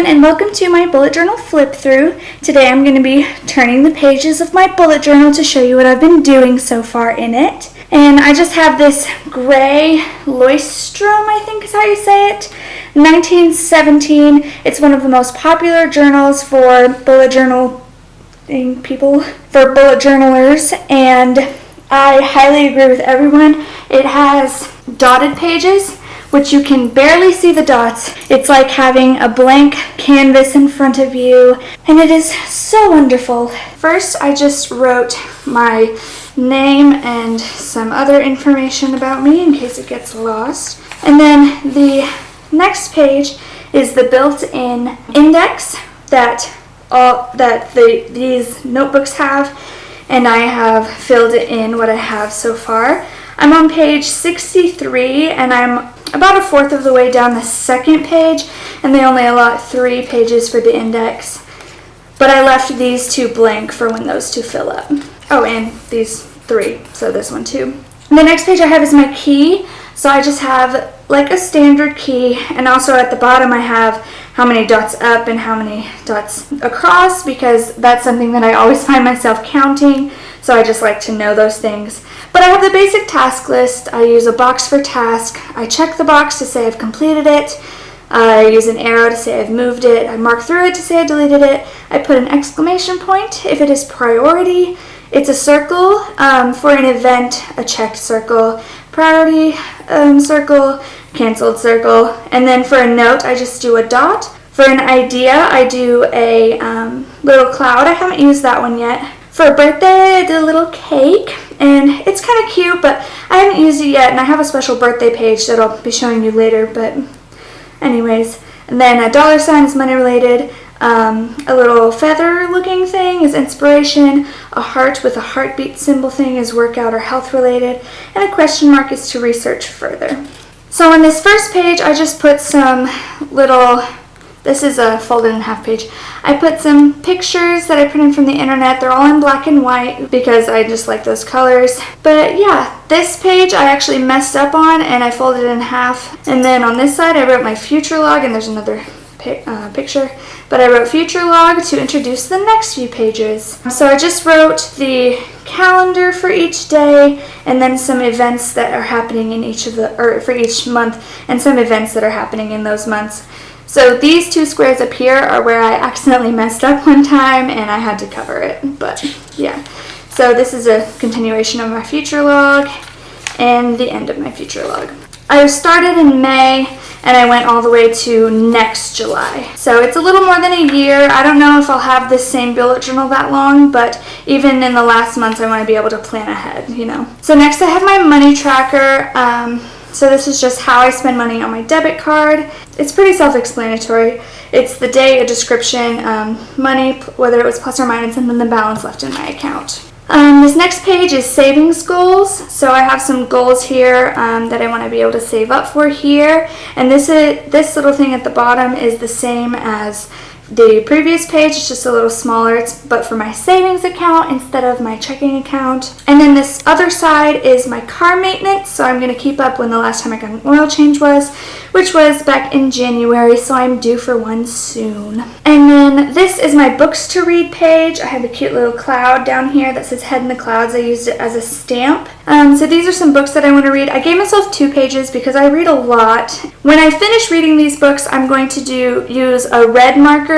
everyone, and welcome to my bullet journal flip through. Today I'm going to be turning the pages of my bullet journal to show you what I've been doing so far in it. And I just have this gray Leuchtturm, I think is how you say it, 1917. It's one of the most popular journals for bullet journaling people, for bullet journalers, and I highly agree with everyone. It has dotted pages, which you can barely see the dots. It's like having a blank canvas in front of you, and it is so wonderful. First, I just wrote my name and some other information about me in case it gets lost. And then the next page is the built-in index that these notebooks have, and I have filled it in what I have so far. I'm on page 63, and I'm about a fourth of the way down the second page, and they only allot 3 pages for the index. But I left these 2 blank for when those 2 fill up. Oh, and these 3, so this one too. And the next page I have is my key, so I just have like a standard key, and also at the bottom I have how many dots up and how many dots across, because that's something that I always find myself counting, so I just like to know those things. But I have the basic task list. I use a box for task. I check the box to say I've completed it. I use an arrow to say I've moved it. I mark through it to say I deleted it. I put an exclamation point if it is priority. It's a circle. For an event, a checked circle. Priority circle, canceled circle. And then for a note, I just do a dot. For an idea, I do a little cloud. I haven't used that one yet. For a birthday, I did a little cake, and it's kind of cute, but I haven't used it yet, and I have a special birthday page that I'll be showing you later, but anyways. And then a dollar sign is money related, a little feather looking thing is inspiration, a heart with a heartbeat symbol thing is workout or health related, and a question mark is to research further. So on this first page, I just put some little, this is a folded in half page. I put some pictures that I printed from the internet. They're all in black and white because I just like those colors. But yeah, this page I actually messed up on and I folded it in half. And then on this side I wrote my future log, and there's another picture. But I wrote future log to introduce the next few pages. So I just wrote the calendar for each day, and then some events that are happening in each of the, or for each month, and some events that are happening in those months. So these 2 squares up here are where I accidentally messed up one time and I had to cover it, but yeah. So this is a continuation of my future log and the end of my future log. I started in May and I went all the way to next July. So it's a little more than a year. I don't know if I'll have this same bullet journal that long, but even in the last months I want to be able to plan ahead, you know. So next I have my money tracker. So this is just how I spend money on my debit card. It's pretty self-explanatory. It's the day, a description, money, whether it was plus or minus, and then the balance left in my account. This next page is savings goals. So I have some goals here that I want to be able to save up for here. And this little thing at the bottom is the same as the previous page. It's just a little smaller, but for my savings account instead of my checking account. And then this other side is my car maintenance, so I'm going to keep up when the last time I got an oil change was, which was back in January, so I'm due for one soon. And then this is my books to read page. I have a cute little cloud down here that says Head in the Clouds. I used it as a stamp. So these are some books that I want to read. I gave myself 2 pages because I read a lot. When I finish reading these books, I'm going to use a red marker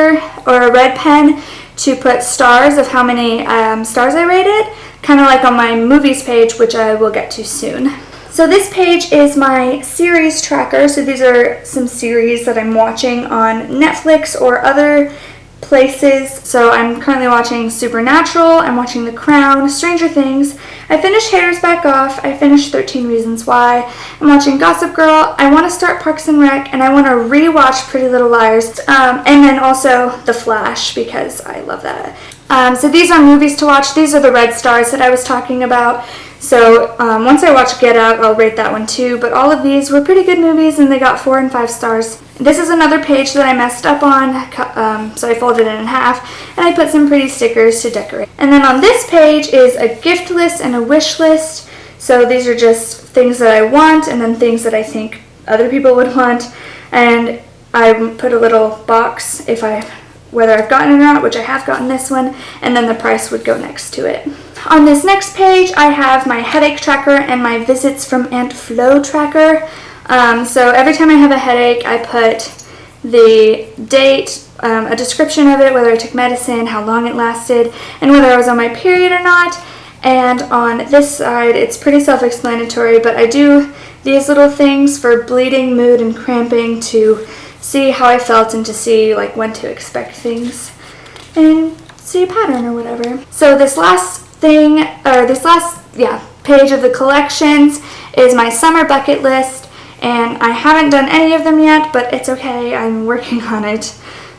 or a red pen to put stars of how many stars I rated, kind of like on my movies page, which I will get to soon. So this page is my series tracker. So these are some series that I'm watching on Netflix or other places. So I'm currently watching Supernatural, I'm watching The Crown, Stranger Things. I finished Haters Back Off, I finished 13 Reasons Why, I'm watching Gossip Girl, I want to start Parks and Rec, and I want to rewatch Pretty Little Liars, and then also The Flash, because I love that. So these are movies to watch. These are the red stars that I was talking about. So once I watch Get Out, I'll rate that one too. But all of these were pretty good movies, and they got 4 and 5 stars. This is another page that I messed up on, so I folded it in half, and I put some pretty stickers to decorate. And then on this page is a gift list and a wish list. So these are just things that I want, and then things that I think other people would want. And I put a little box whether I've gotten it or not, which I have gotten this one, and then the price would go next to it. On this next page, I have my headache tracker and my visits from Aunt Flo tracker. So every time I have a headache, I put the date, a description of it, whether I took medicine, how long it lasted, and whether I was on my period or not. And on this side, it's pretty self-explanatory, but I do these little things for bleeding, mood, and cramping to see how I felt and to see like when to expect things and see a pattern or whatever. So this last thing, or this last page of the collections is my summer bucket list, and I haven't done any of them yet, but it's okay. I'm working on it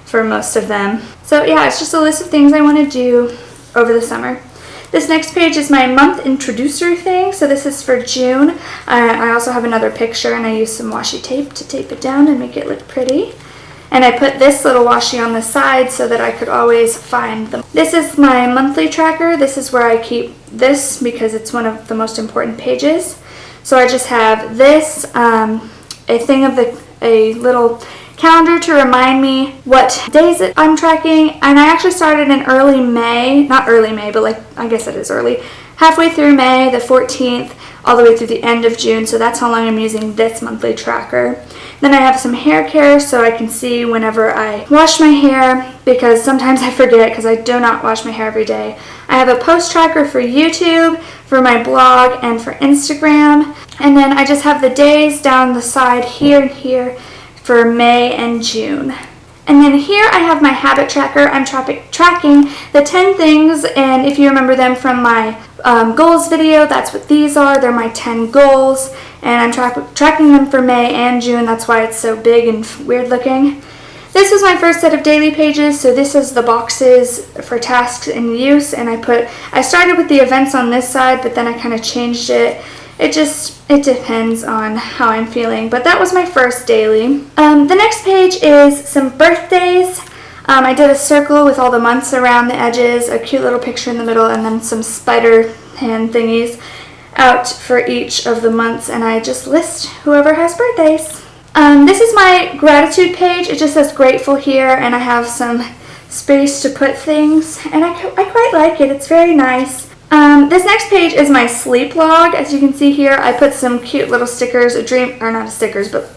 for most of them. So yeah, it's just a list of things I want to do over the summer. This next page is my month introducer thing, so this is for June. I also have another picture, and I used some washi tape to tape it down and make it look pretty. And I put this little washi on the side so that I could always find them. This is my monthly tracker. This is where I keep this because it's one of the most important pages. So I just have this, a little calendar to remind me what days I'm tracking, and I actually started in early May, not early May, but like, I guess it is early, halfway through May, the 14th, all the way through the end of June, so that's how long I'm using this monthly tracker. Then I have some hair care so I can see whenever I wash my hair, because sometimes I forget because I do not wash my hair every day. I have a post tracker for YouTube, for my blog, and for Instagram, and then I just have the days down the side here and here for May and June. And then here I have my habit tracker. I'm tracking the 10 things, and if you remember them from my goals video, that's what these are. They're my 10 goals, and I'm tracking them for May and June. That's why it's so big and weird looking. This was my first set of daily pages, so this is the boxes for tasks in use, and I started with the events on this side, but then I kind of changed it. It depends on how I'm feeling, but that was my first daily. The next page is some birthdays. I did a circle with all the months around the edges, a cute little picture in the middle, and then some spider hand thingies out for each of the months, and I just list whoever has birthdays. This is my gratitude page. It just says grateful here, and I have some space to put things, and I quite like it. It's very nice. This next page is my sleep log. As you can see here, I put some cute little stickers,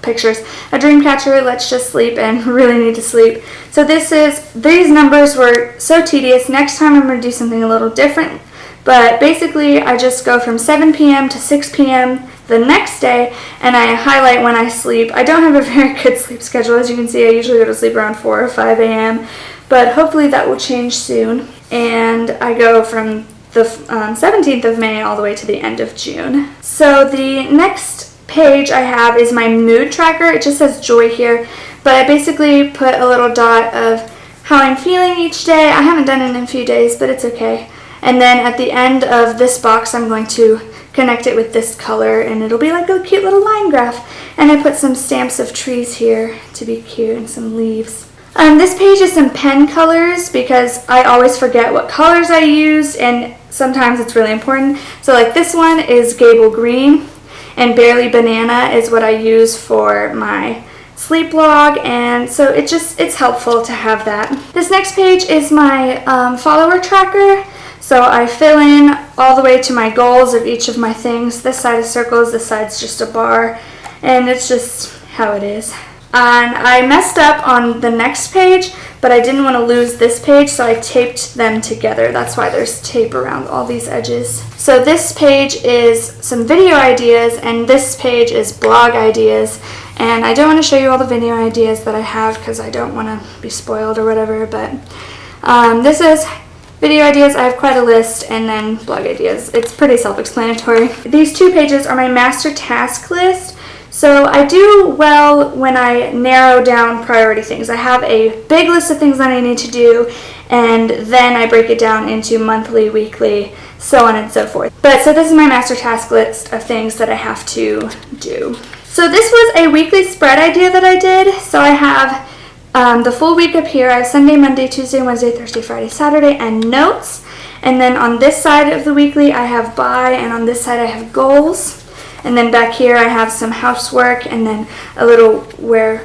pictures. A dream catcher, let's just sleep, and really need to sleep. So these numbers were so tedious. Next time I'm going to do something a little different. But basically, I just go from 7 p.m. to 6 p.m. the next day, and I highlight when I sleep. I don't have a very good sleep schedule. As you can see, I usually go to sleep around 4 or 5 a.m. But hopefully that will change soon. And I go from the 17th of May all the way to the end of June. So the next page I have is my mood tracker. It just says joy here, but I basically put a little dot of how I'm feeling each day. I haven't done it in a few days, but it's okay. And then at the end of this box, I'm going to connect it with this color, and it'll be like a cute little line graph. And I put some stamps of trees here to be cute, and some leaves. This page is some pen colors because I always forget what colors I used, and sometimes it's really important. So like this one is Gable Green, and Barely Banana is what I use for my sleep log, and so it's helpful to have that. This next page is my follower tracker. So I fill in all the way to my goals of each of my things. This side is circles, this side's just a bar, and it's just how it is. And I messed up on the next page, but I didn't want to lose this page, so I taped them together. That's why there's tape around all these edges. So this page is some video ideas, and this page is blog ideas. And I don't want to show you all the video ideas that I have because I don't want to be spoiled or whatever, but this is video ideas. I have quite a list, and then blog ideas. It's pretty self-explanatory. These two pages are my master task list. So I do well when I narrow down priority things. I have a big list of things that I need to do, and then I break it down into monthly, weekly, so on and so forth. So this is my master task list of things that I have to do. So this was a weekly spread idea that I did. So I have the full week up here. I have Sunday, Monday, Tuesday, Wednesday, Thursday, Friday, Saturday, and notes. And then on this side of the weekly, I have bye, and on this side I have goals. And then back here I have some housework, and then a little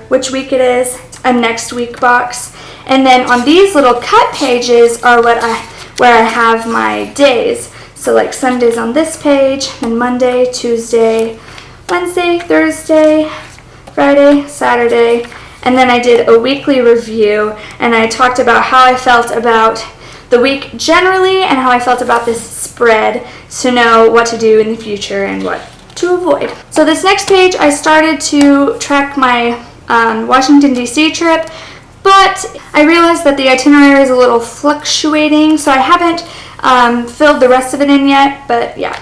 which week it is, a next week box. And then on these little cut pages are where I have my days. So like Sunday's on this page, and Monday, Tuesday, Wednesday, Thursday, Friday, Saturday, and then I did a weekly review, and I talked about how I felt about the week generally and how I felt about this spread to know what to do in the future and what to avoid. So this next page, I started to track my Washington, D.C. trip, but I realized that the itinerary is a little fluctuating, so I haven't filled the rest of it in yet, but yeah.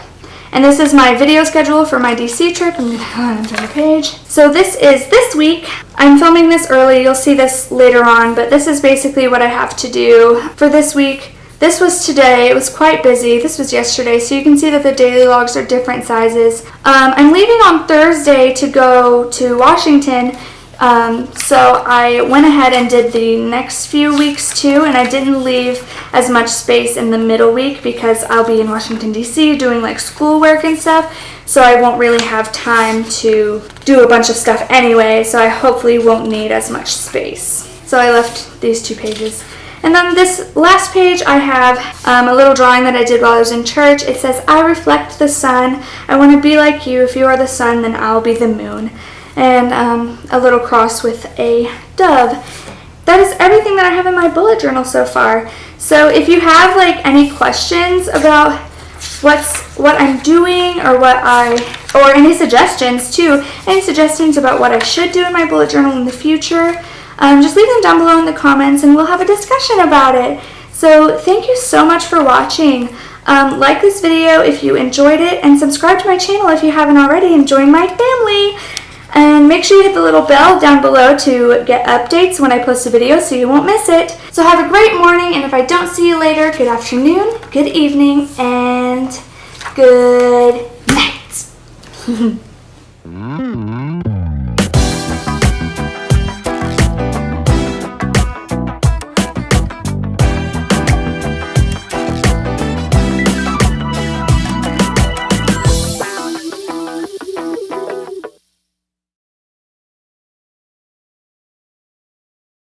And this is my video schedule for my DC trip. I'm gonna go on to the page. So this is this week. I'm filming this early, you'll see this later on, but this is basically what I have to do for this week. This was today, it was quite busy. This was yesterday, so you can see that the daily logs are different sizes. I'm leaving on Thursday to go to Washington, so I went ahead and did the next few weeks too, and I didn't leave as much space in the middle week because I'll be in Washington, D.C. doing like schoolwork and stuff, so I won't really have time to do a bunch of stuff anyway, so I hopefully won't need as much space. So I left these 2 pages. And then this last page, I have a little drawing that I did while I was in church. It says, "I reflect the sun. I want to be like you. If you are the sun, then I'll be the moon." And a little cross with a dove. That is everything that I have in my bullet journal so far. So if you have like any questions about what I'm doing or any suggestions too, any suggestions about what I should do in my bullet journal in the future, just leave them down below in the comments and we'll have a discussion about it. So thank you so much for watching. Like this video if you enjoyed it, and subscribe to my channel if you haven't already, and join my family. And make sure you hit the little bell down below to get updates when I post a video so you won't miss it. So have a great morning, and if I don't see you later, good afternoon, good evening, and good night.